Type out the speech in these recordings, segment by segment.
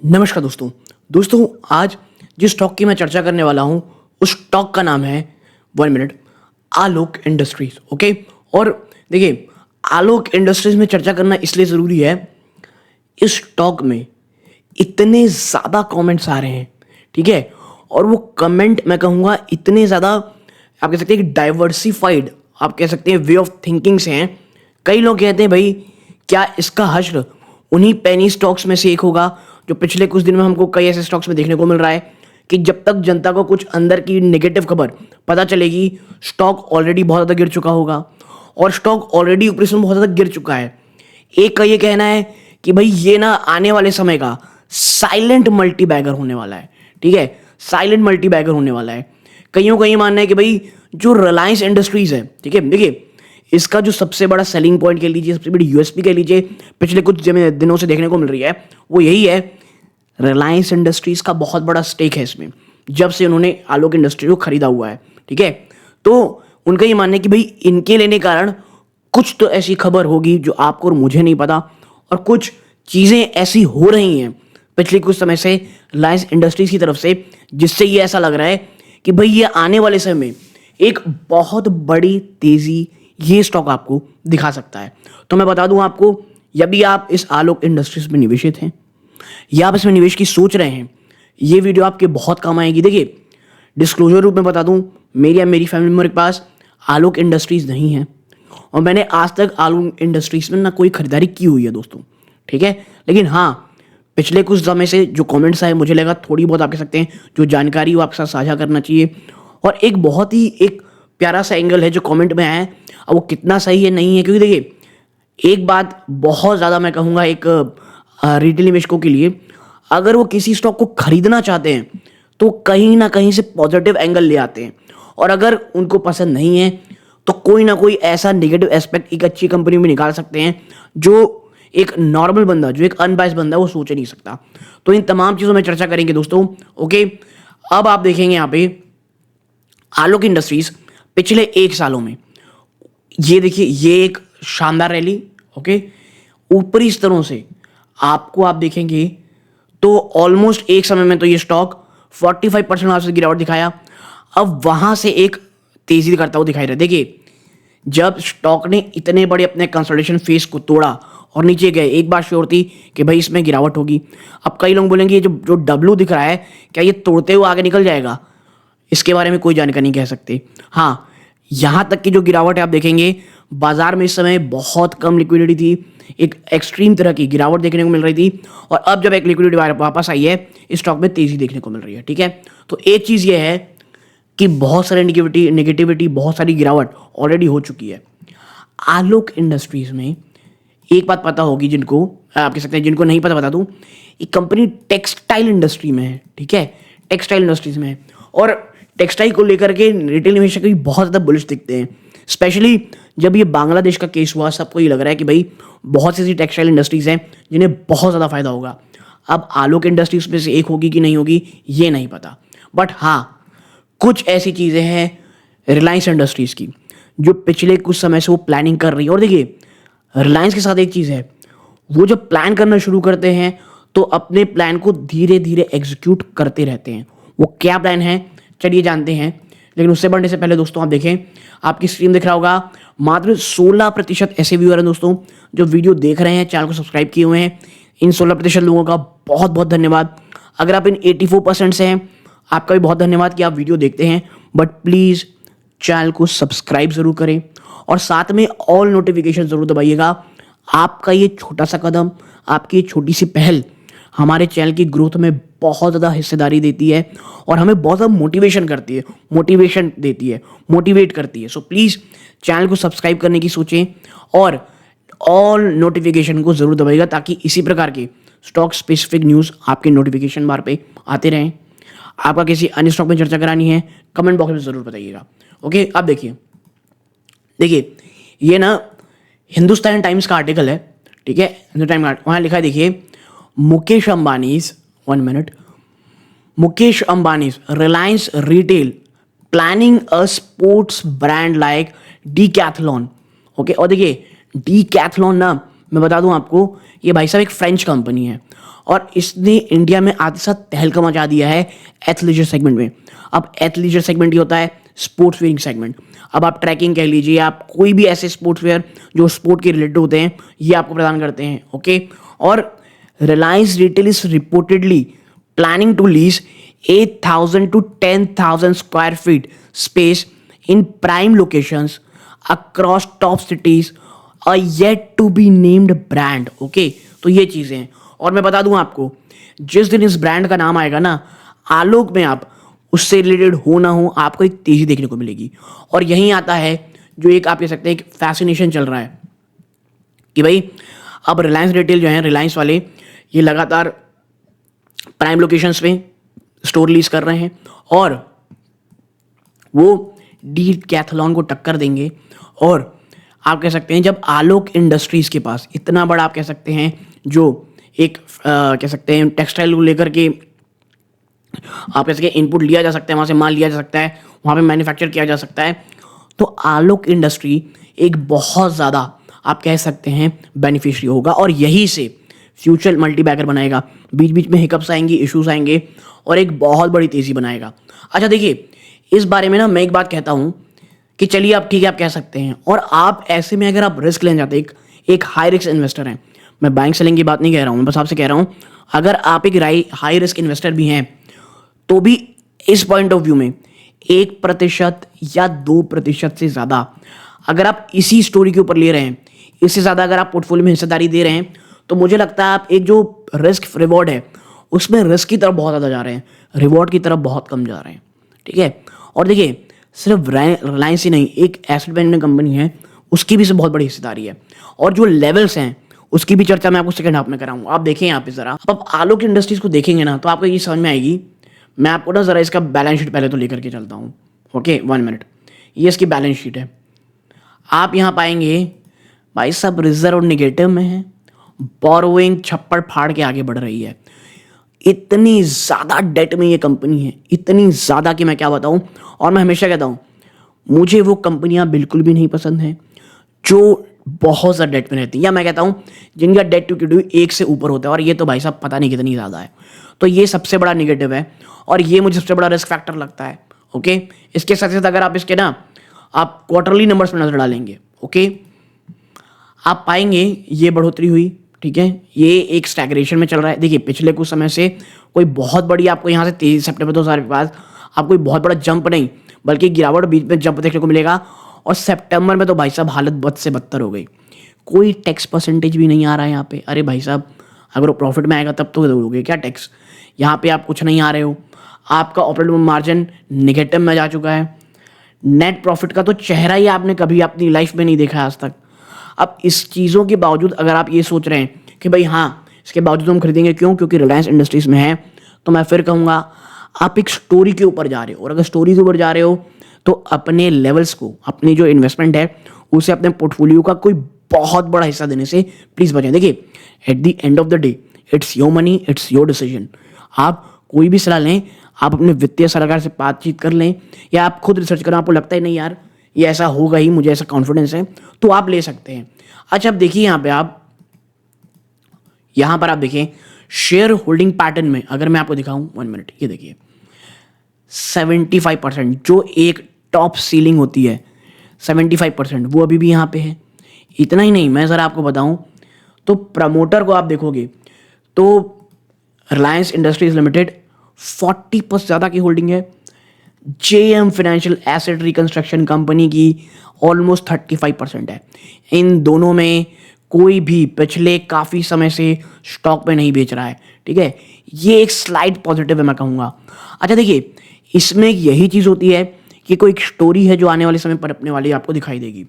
नमस्कार दोस्तों आज जिस स्टॉक की मैं चर्चा करने वाला हूं उस स्टॉक का नाम है 1 मिनट आलोक इंडस्ट्रीज। ओके। और देखिए, आलोक इंडस्ट्रीज में चर्चा करना इसलिए ज़रूरी है, इस स्टॉक में इतने ज़्यादा कमेंट्स आ रहे हैं, ठीक है। और वो कमेंट मैं कहूँगा इतने ज़्यादा, आप कह सकते हैं कि डाइवर्सिफाइड, आप कह सकते हैं वे ऑफ थिंकिंग से हैं। कई लोग कहते हैं भाई क्या इसका हश्र उन्हीं पेनी स्टॉक्स में से एक होगा जो पिछले कुछ दिन में हमको कई ऐसे स्टॉक्स में देखने को मिल रहा है कि जब तक जनता को कुछ अंदर की नेगेटिव खबर पता चलेगी, स्टॉक ऑलरेडी बहुत ज़्यादा गिर चुका होगा और स्टॉक ऑलरेडी ऊपर से बहुत ज़्यादा गिर चुका है। एक का ये कहना है कि भाई ये ना आने वाले समय का साइलेंट मल्टी बैगर होने वाला है, ठीक है, साइलेंट मल्टी बैगर होने वाला है। कईयों का ये मानना है कि भाई जो रिलायंस इंडस्ट्रीज है, ठीक है, देखिए इसका जो सबसे बड़ा सेलिंग पॉइंट कह लीजिए, सबसे बड़ी यूएसपी कह लीजिए, पिछले कुछ दिनों से देखने को मिल रही है, वो यही है रिलायंस इंडस्ट्रीज का बहुत बड़ा स्टेक है इसमें, जब से उन्होंने आलोक इंडस्ट्री को खरीदा हुआ है, ठीक है। तो उनका ये मानना है कि भाई इनके लेने के कारण कुछ तो ऐसी खबर होगी जो आपको और मुझे नहीं पता, और कुछ चीज़ें ऐसी हो रही हैं पिछले कुछ समय से रिलायंस इंडस्ट्रीज की तरफ से, जिससे ये ऐसा लग रहा है कि भाई ये आने वाले समय में एक बहुत बड़ी तेज़ी ये स्टॉक आपको दिखा सकता है। तो मैं बता दूं आपको, यदि आप इस आलोक इंडस्ट्रीज में निवेशित हैं या आप इसमें निवेश की सोच रहे हैं, ये वीडियो आपके बहुत काम आएगी। देखिए, डिस्क्लोजर रूप में बता दूं, मेरी या मेरी फैमिली मेंबर के पास आलोक इंडस्ट्रीज नहीं है और मैंने आज तक आलोक इंडस्ट्रीज में ना कोई खरीदारी की हुई है दोस्तों, ठीक है। लेकिन हाँ, पिछले कुछ समय से जो कमेंट्स आए, मुझे लगा थोड़ी बहुत आप कह सकते हैं जो जानकारी वो आपके साथ साझा करना चाहिए। और एक बहुत ही एक प्यारा सा एंगल है जो कमेंट में आया है, अब वो कितना सही है नहीं है, क्योंकि देखिए एक बात बहुत ज़्यादा मैं कहूँगा एक रिटेल निवेशकों के लिए, अगर वो किसी स्टॉक को खरीदना चाहते हैं तो कहीं ना कहीं से पॉजिटिव एंगल ले आते हैं, और अगर उनको पसंद नहीं है तो कोई ना कोई ऐसा नेगेटिव एस्पेक्ट एक अच्छी कंपनी में निकाल सकते हैं जो एक नॉर्मल बंदा, जो एक अनबायस्ड बंदा है, वो सोच नहीं सकता। तो इन तमाम चीज़ों में चर्चा करेंगे दोस्तों। ओके, अब आप देखेंगे यहाँ पे आलोक इंडस्ट्रीज पिछले 1 सालों में, ये देखिए ये एक शानदार रैली, ओके, ऊपरी स्तरों से आपको आप देखेंगे तो ऑलमोस्ट एक समय में तो ये स्टॉक 45% आपसे गिरावट दिखाया, अब वहां से एक तेजी करता हुआ दिखाई रहा है। देखिए, जब स्टॉक ने इतने बड़े अपने कंसोलिडेशन फेस को तोड़ा और नीचे गए, एक बात श्योर थी कि भाई इसमें गिरावट होगी। अब कई लोग बोलेंगे ये जो डब्ल्यू दिख रहा है, क्या ये तोड़ते हुए आगे निकल जाएगा? इसके बारे में कोई जानकारी नहीं कह सकते। हाँ, यहाँ तक की जो गिरावट है आप देखेंगे, बाजार में इस समय बहुत कम लिक्विडिटी थी, एक एक्सट्रीम तरह की गिरावट देखने को मिल रही थी, और अब जब एक लिक्विडिटी वापस आई है, इस स्टॉक में तेजी देखने को मिल रही है, ठीक है। तो एक चीज़ ये है कि बहुत सारे नेगेटिविटी बहुत सारी गिरावट ऑलरेडी हो चुकी है। आलोक इंडस्ट्रीज में एक बात पता होगी, जिनको आप कह सकते हैं, जिनको नहीं पता बता दूं, ये कंपनी टेक्सटाइल इंडस्ट्री में है, ठीक है, टेक्सटाइल इंडस्ट्रीज में है, और टेक्सटाइल को लेकर के रिटेल निवेशक भी बहुत ज़्यादा बुलिश दिखते हैं। स्पेशली जब ये बांग्लादेश का केस हुआ, सबको ये लग रहा है कि भाई बहुत सी ऐसी टेक्सटाइल इंडस्ट्रीज हैं जिन्हें बहुत ज़्यादा फायदा होगा। अब आलोक इंडस्ट्रीज में से एक होगी कि नहीं होगी ये नहीं पता, बट हाँ कुछ ऐसी चीज़ें हैं रिलायंस इंडस्ट्रीज की जो पिछले कुछ समय से वो प्लानिंग कर रही है। और देखिए, रिलायंस के साथ एक चीज़ है, वो जब प्लान करना शुरू करते हैं तो अपने प्लान को धीरे धीरे एग्जीक्यूट करते रहते हैं। वो क्या प्लान है चलिए जानते हैं, लेकिन उससे बढ़ने से पहले दोस्तों आप देखें, आपकी स्क्रीन दिख रहा होगा, मात्र 16% ऐसे व्यूअर हैं दोस्तों जो वीडियो देख रहे हैं, चैनल को सब्सक्राइब किए हुए हैं। इन 16% लोगों का बहुत बहुत धन्यवाद। अगर आप इन 84% से हैं, आपका भी बहुत धन्यवाद कि आप वीडियो देखते हैं, बट प्लीज़ चैनल को सब्सक्राइब ज़रूर करें और साथ में ऑल नोटिफिकेशन ज़रूर दबाइएगा। आपका ये छोटा सा कदम, आपकी ये छोटी सी पहल हमारे चैनल की ग्रोथ में बहुत ज़्यादा हिस्सेदारी देती है और हमें बहुत ज़्यादा मोटिवेशन करती है, मोटिवेशन देती है, मोटिवेट करती है। सो प्लीज़ चैनल को सब्सक्राइब करने की सोचें और ऑल नोटिफिकेशन को ज़रूर दबाइएगा, ताकि इसी प्रकार के स्टॉक स्पेसिफिक न्यूज़ आपके नोटिफिकेशन बार पे आते रहें। आपका किसी अन्य स्टॉक में चर्चा करानी है, कमेंट बॉक्स में ज़रूर बताइएगा। ओके, अब देखिए ये ना हिंदुस्तान टाइम्स का आर्टिकल है, ठीक है, हिंदुस्तान टाइम्स, वहाँ लिखा है, देखिए Mukesh Ambanis 1 minute, Mukesh Ambanis Reliance retail planning a sports brand like Decathlon. Okay, और देखिए डीकैथलॉन ना मैं बता दूं आपको, ये भाई साहब एक फ्रेंच कंपनी है और इसने इंडिया में आते साथ तहलका मचा दिया है एथलीजर सेगमेंट में। अब एथलीजर सेगमेंट ये होता है स्पोर्ट्स वेयरिंग सेगमेंट। अब आप ट्रैकिंग कह लीजिए, आप कोई भी ऐसे स्पोर्ट्स वेयर जो स्पोर्ट के रिलेटेड होते हैं ये आपको प्रदान करते हैं। ओके, और Reliance retail is reportedly planning to lease 8,000 to 10,000 square feet space in prime locations across top cities, a yet to be named brand. Okay, तो ये चीज़ें हैं। और मैं बता दूं आपको, जिस दिन इस ब्रांड का नाम आएगा ना, आलोक में आप उससे रिलेटेड हो ना हो आपको एक तेज़ी देखने को मिलेगी। और यहीं आता है जो एक आप कह सकते हैं एक फैसिनेशन चल रहा है कि भाई अब रिलायंस रिटेल जो है, रिलायंस वाले ये लगातार प्राइम लोकेशंस में स्टोर लीज कर रहे हैं और वो डीकैथलॉन को टक्कर देंगे। और आप कह सकते हैं जब आलोक इंडस्ट्रीज के पास इतना बड़ा आप कह सकते हैं जो एक कह सकते हैं टेक्सटाइल को लेकर के आप कह सकते हैं इनपुट लिया जा सकता है, वहाँ से माल लिया जा सकता है, वहाँ पे मैन्युफैक्चर किया जा सकता है, तो आलोक इंडस्ट्री एक बहुत ज़्यादा आप कह सकते हैं बेनिफिशियरी होगा और यही से फ्यूचर मल्टीबैगर बनाएगा। बीच बीच में हिकअप्स आएंगे, इश्यूज आएंगे और एक बहुत बड़ी तेज़ी बनाएगा। अच्छा देखिए, इस बारे में ना मैं एक बात कहता हूँ कि चलिए आप ठीक है आप कह सकते हैं, और आप ऐसे में अगर आप रिस्क लेने जाते हैं, एक हाई रिस्क इन्वेस्टर हैं, मैं बैंक सेलिंग की बात नहीं कह रहा हूँ, मैं बस आपसे कह रहा हूँ अगर आप एक हाई रिस्क इन्वेस्टर भी हैं तो भी इस पॉइंट ऑफ व्यू में 1% या 2% से ज़्यादा अगर आप इसी स्टोरी के ऊपर ले रहे हैं, इससे ज़्यादा अगर आप पोर्टफोलियो में हिस्सेदारी दे रहे हैं, तो मुझे लगता है आप एक जो रिस्क रिवॉर्ड है उसमें रिस्क की तरफ बहुत ज़्यादा जा रहे हैं, रिवॉर्ड की तरफ बहुत कम जा रहे हैं। ठीक है, और देखिए सिर्फ रिलायंस ही नहीं, एक एसेट मैनेजमेंट कंपनी है उसकी भी से बहुत बड़ी हिस्सेदारी है और जो लेवल्स हैं उसकी भी चर्चा मैं आपको सेकंड हाफ में कराऊंगा। आप देखें यहाँ पे ज़रा, अब आलोक इंडस्ट्रीज को देखेंगे ना तो आपको ये समझ में आएगी। मैं आपको ना ज़रा इसका बैलेंस शीट पहले तो लेकर के चलता हूँ। ओके 1 मिनट, ये इसकी बैलेंस शीट है। आप यहाँ पाएंगे भाई सब रिजर्व नेगेटिव में है, बोरोइंग छप्पड़ फाड़ के आगे बढ़ रही है। इतनी ज़्यादा डेट में ये कंपनी है, इतनी ज़्यादा कि मैं क्या बताऊँ। और मैं हमेशा कहता हूँ मुझे वो कंपनियाँ बिल्कुल भी नहीं पसंद हैं जो बहुत ज़्यादा डेट में रहती हैं, या मैं कहता हूँ जिनका डेट टू इक्विटी 1 से ऊपर होता है, और ये तो भाई साहब पता नहीं कितनी ज़्यादा है। तो ये सबसे बड़ा निगेटिव है और ये मुझे सबसे बड़ा रिस्क फैक्टर लगता है। ओके, इसके साथ साथ अगर आप इसके ना आप क्वार्टरली नंबर्स में नजर डालेंगे, ओके, आप पाएंगे ये बढ़ोतरी हुई। ठीक है, ये एक स्टैग्नेशन में चल रहा है। देखिए पिछले कुछ समय से कोई बहुत बड़ी आपको यहाँ से 23 सितंबर 2000 के बाद आपको कोई बहुत बड़ा जंप नहीं बल्कि गिरावट बीच में जंप देखने को मिलेगा। और सितंबर में तो भाई साहब हालत बद से बदतर हो गई, कोई टैक्स परसेंटेज भी नहीं आ रहा है यहाँ पे। अरे भाई साहब अगर वो प्रॉफिट में आएगा तब तो दोगे क्या टैक्स, यहाँ पे आप कुछ नहीं आ रहे हो। आपका ऑपरेटिंग मार्जिन निगेटिव में जा चुका है, नेट प्रॉफिट का तो चेहरा ही आपने कभी अपनी लाइफ में नहीं देखा आज तक। अब इस चीज़ों के बावजूद अगर आप ये सोच रहे हैं कि भाई हाँ इसके बावजूद हम खरीदेंगे, क्यों? क्योंकि रिलायंस इंडस्ट्रीज में है, तो मैं फिर कहूँगा आप एक स्टोरी के ऊपर जा रहे हो, और अगर स्टोरी के ऊपर जा रहे हो तो अपने लेवल्स को, अपनी जो इन्वेस्टमेंट है उसे अपने पोर्टफोलियो का कोई बहुत बड़ा हिस्सा देने से प्लीज़ बचें। देखिए at the end of the day it's your money, it's your decision. आप कोई भी सलाह लें, आप अपने वित्तीय सलाहकार से बातचीत कर लें या आप खुद रिसर्च करें, आपको लगता है नहीं यार ये ऐसा होगा ही, मुझे ऐसा कॉन्फिडेंस है, तो आप ले सकते हैं। अच्छा अब देखिए यहाँ पर आप देखिए शेयर होल्डिंग पैटर्न में अगर मैं आपको दिखाऊं 1 मिनट, ये देखिए 75% जो एक टॉप सीलिंग होती है 75% वो अभी भी यहाँ पे है। इतना ही नहीं, मैं ज़रा आपको बताऊं तो प्रमोटर को आप देखोगे तो रिलायंस इंडस्ट्रीज लिमिटेड 40% ज़्यादा की होल्डिंग है, JM financial asset reconstruction company की ऑलमोस्ट 35% है। इन दोनों में कोई भी पिछले काफ़ी समय से स्टॉक पे नहीं बेच रहा है। ठीक है, ये एक स्लाइड पॉजिटिव है मैं कहूँगा। अच्छा देखिए इसमें यही चीज़ होती है कि कोई एक स्टोरी है जो आने वाले समय पर अपने वाली आपको दिखाई देगी।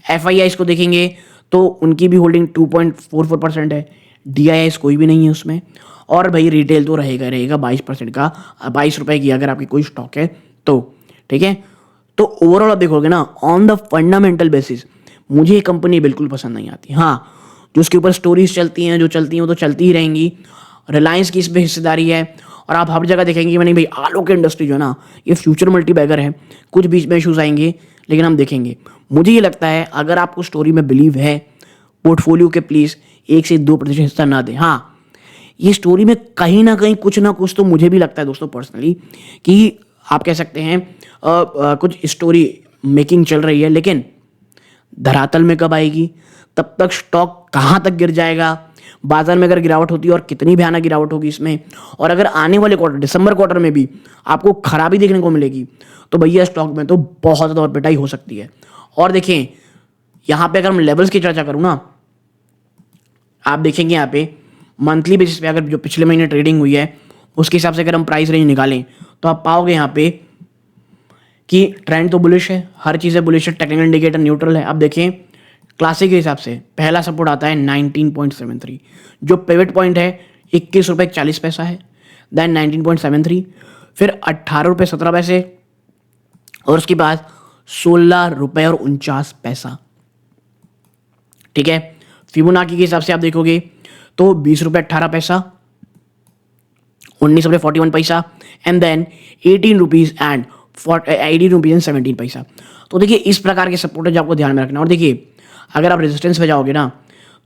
एफआईआईस को देखेंगे तो उनकी भी होल्डिंग 2.44% है, डीआईआईस कोई भी नहीं है उसमें, और भाई रिटेल तो रहेगा 22% का, 22 रुपए की अगर आपकी कोई स्टॉक है तो। ठीक है, तो ओवरऑल आप देखोगे ना ऑन द फंडामेंटल बेसिस मुझे ये कंपनी बिल्कुल पसंद नहीं आती। हाँ जो उसके ऊपर स्टोरीज चलती हैं, जो चलती हैं वो तो चलती ही रहेंगी। रिलायंस की इसमें हिस्सेदारी है और आप हर जगह देखेंगे मैंने भाई आलोक इंडस्ट्री जो है ना ये फ्यूचर मल्टीबैगर है, कुछ बीच में इशूज आएंगे लेकिन हम देखेंगे। मुझे ये लगता है अगर आपको स्टोरी में बिलीव है, पोर्टफोलियो के प्लीज 1 से 2% हिस्सा ना दें। हाँ, ये स्टोरी में कहीं ना कहीं कुछ ना कुछ तो मुझे भी लगता है दोस्तों पर्सनली कि आप कह सकते हैं कुछ स्टोरी मेकिंग चल रही है, लेकिन धरातल में कब आएगी, तब तक स्टॉक कहाँ तक गिर जाएगा, बाजार में अगर गिरावट होती है और कितनी भयानक गिरावट होगी इसमें, और अगर आने वाले क्वार्टर दिसंबर क्वार्टर में भी आपको खराबी देखने को मिलेगी, तो भैया स्टॉक में तो बहुत ज़्यादा और पिटाई हो सकती है। और देखें यहाँ पे अगर मैं लेवल्स की चर्चा करूँ ना, आप देखेंगे यहाँ पे मंथली बेसिस पे अगर जो पिछले महीने ट्रेडिंग हुई है उसके हिसाब से अगर हम प्राइस रेंज निकालें तो आप पाओगे यहाँ पे कि ट्रेंड तो बुलिश है, हर चीज़ है बुलिश है, टेक्निकल इंडिकेटर न्यूट्रल है। अब देखें क्लासिक के हिसाब से पहला सपोर्ट आता है 19.73, जो पिवट पॉइंट है 21 रुपये 40 पैसा है, देन 19.73, फिर 18 रुपये 17 पैसे, और उसके बाद 16 रुपये 49 पैसा। ठीक है, फिबोनाची के हिसाब से आप देखोगे तो 20 रुपये 18 पैसा, 19 रुपये 41 पैसा, एंड देन 18 रुपीज़ एंड 17 पैसा। तो देखिए इस प्रकार के सपोर्ट है जो आपको ध्यान में रखना। और देखिए अगर आप रेजिस्टेंस पे जाओगे ना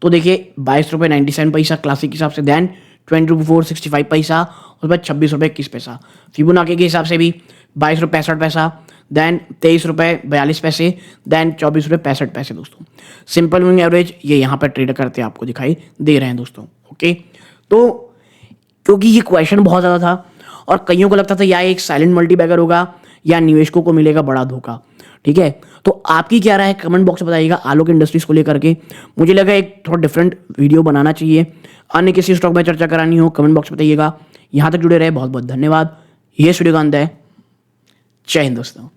तो देखिए 22 रुपये 97 पैसा क्लासिक के हिसाब से, देन 24 65 पैसा, उसके बाद 26 रुपये 21 पैसा। फिबोनाची के हिसाब से भी 22 रुपये 65 पैसा, देन 23 रुपये 42 पैसे, देन 24 रुपये 65 पैसे। दोस्तों सिंपल मूविंग एवरेज ये यहाँ पर ट्रेड करते आपको दिखाई दे रहे हैं दोस्तों। ओके, तो क्योंकि ये क्वेश्चन बहुत ज़्यादा था और कईयों को लगता था या एक साइलेंट मल्टीबैगर होगा या निवेशकों को मिलेगा बड़ा धोखा। ठीक है, तो आपकी क्या राय है कमेंट बॉक्स में बताइएगा आलोक इंडस्ट्रीज को लेकर के। मुझे लगा एक थोड़ा डिफरेंट वीडियो बनाना चाहिए, अन्य किसी स्टॉक में चर्चा करानी हो कमेंट बॉक्स में बताइएगा। यहाँ तक जुड़े रहे बहुत बहुत धन्यवाद। ये वीडियो का अंत है। जय हिंद दोस्तों।